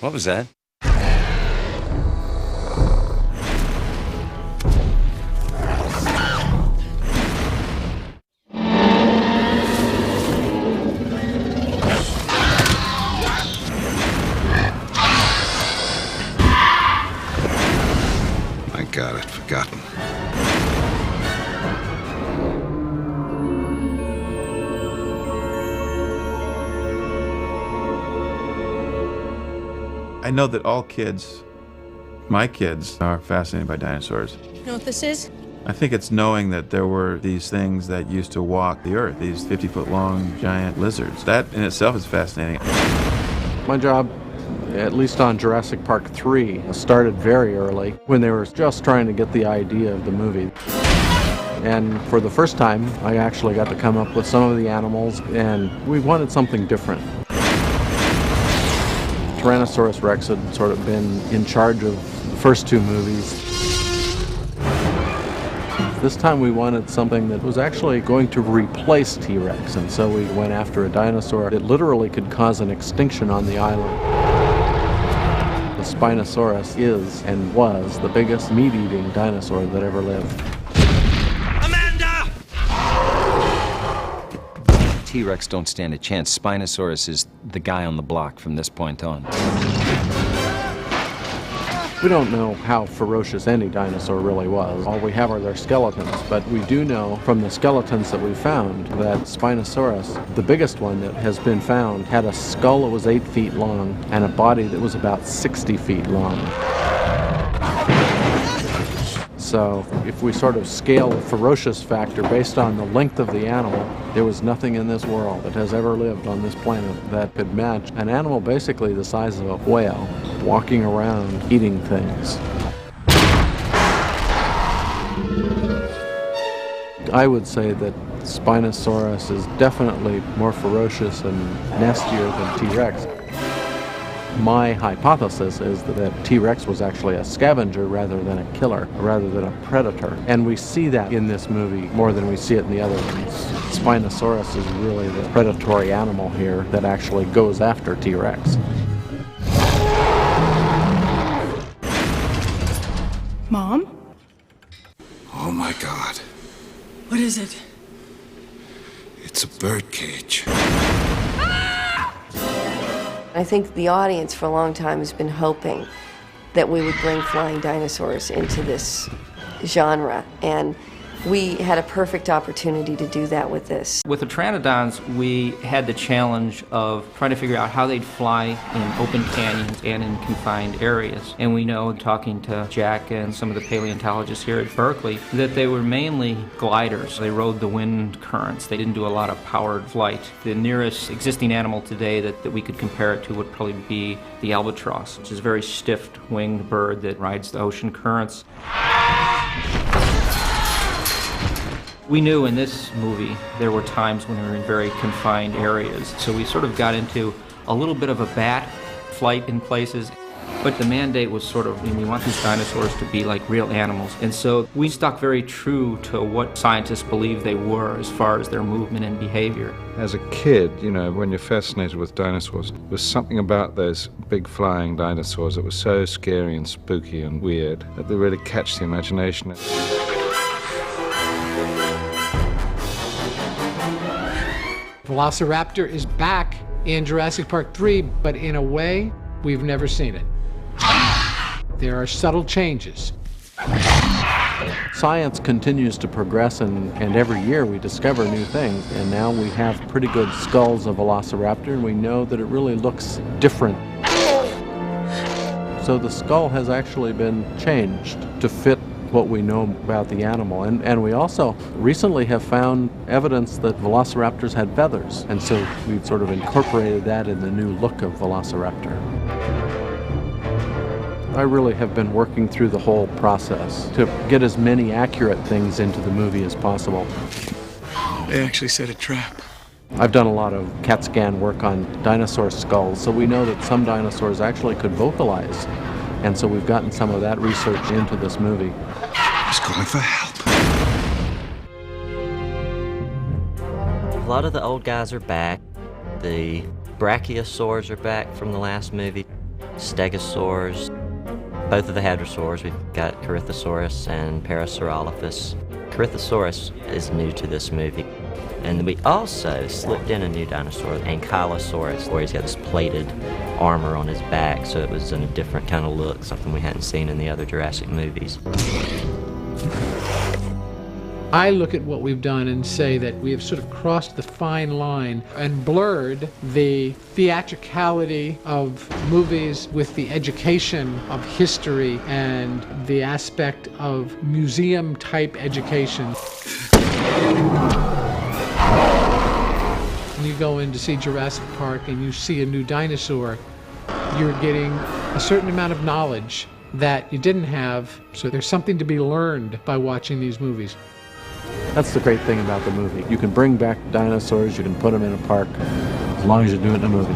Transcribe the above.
What was that? My God, I'd forgotten. I know that all kids, my kids, are fascinated by dinosaurs. You know what this is? I think it's knowing that there were these things that used to walk the earth, these 50-foot-long giant lizards. That in itself is fascinating. My job, at least on Jurassic Park III, started very early when they were just trying to get the idea of the movie. And for the first time, I actually got to come up with some of the animals, and we wanted something different. Tyrannosaurus Rex had sort of been in charge of the first two movies. This time we wanted something that was actually going to replace T-Rex, and so we went after a dinosaur that literally could cause an extinction on the island. The Spinosaurus is and was the biggest meat-eating dinosaur that ever lived. T-Rex don't stand a chance. Spinosaurus is the guy on the block from this point on. We don't know how ferocious any dinosaur really was. All we have are their skeletons, but we do know from the skeletons that we found that Spinosaurus, the biggest one that has been found, had a skull that was 8 feet long and a body that was about 60 feet long. So if we sort of scale the ferocious factor based on the length of the animal, there was nothing in this world that has ever lived on this planet that could match an animal basically the size of a whale walking around eating things. I would say that Spinosaurus is definitely more ferocious and nastier than T-Rex. My hypothesis is that T-Rex was actually a scavenger rather than a killer, rather than a predator. And we see that in this movie more than we see it in the other ones. Spinosaurus is really the predatory animal here that actually goes after T-Rex. Mom? Oh my God. What is it? It's a bird cage. I think the audience for a long time has been hoping that we would bring flying dinosaurs into this genre, and we had a perfect opportunity to do that with this. With the Pteranodons, we had the challenge of trying to figure out how they'd fly in open canyons and in confined areas. And we know, talking to Jack and some of the paleontologists here at Berkeley, that they were mainly gliders. They rode the wind currents. They didn't do a lot of powered flight. The nearest existing animal today that we could compare it to would probably be the albatross, which is a very stiff-winged bird that rides the ocean currents. We knew in this movie there were times when we were in very confined areas, so we sort of got into a little bit of a bat flight in places. But the mandate was sort of, we want these dinosaurs to be like real animals. And so we stuck very true to what scientists believed they were as far as their movement and behavior. As a kid, you know, when you're fascinated with dinosaurs, there was something about those big flying dinosaurs that was so scary and spooky and weird that they really catch the imagination. Velociraptor is back in Jurassic Park III, but in a way we've never seen it. There are subtle changes. Science continues to progress, and every year we discover new things. And now we have pretty good skulls of Velociraptor, and we know that it really looks different. So the skull has actually been changed to fit what we know about the animal. And we also recently have found evidence that velociraptors had feathers. And so we've sort of incorporated that in the new look of Velociraptor. I really have been working through the whole process to get as many accurate things into the movie as possible. They actually set a trap. I've done a lot of CAT scan work on dinosaur skulls, so we know that some dinosaurs actually could vocalize. And so we've gotten some of that research into this movie. He's calling for help. A lot of the old guys are back. The Brachiosaurs are back from the last movie. Stegosaurs. Both of the hadrosaurs. We've got Corythosaurus and Parasaurolophus. Corythosaurus is new to this movie. And we also slipped in a new dinosaur, Ankylosaurus, where he's got this plated armor on his back, so it was in a different kind of look, something we hadn't seen in the other Jurassic movies. I look at what we've done and say that we have sort of crossed the fine line and blurred the theatricality of movies with the education of history and the aspect of museum-type education. When you go in to see Jurassic Park and you see a new dinosaur, you're getting a certain amount of knowledge that you didn't have, so there's something to be learned by watching these movies. That's the great thing about the movie. You can bring back dinosaurs, you can put them in a park, as long as you do it in a movie.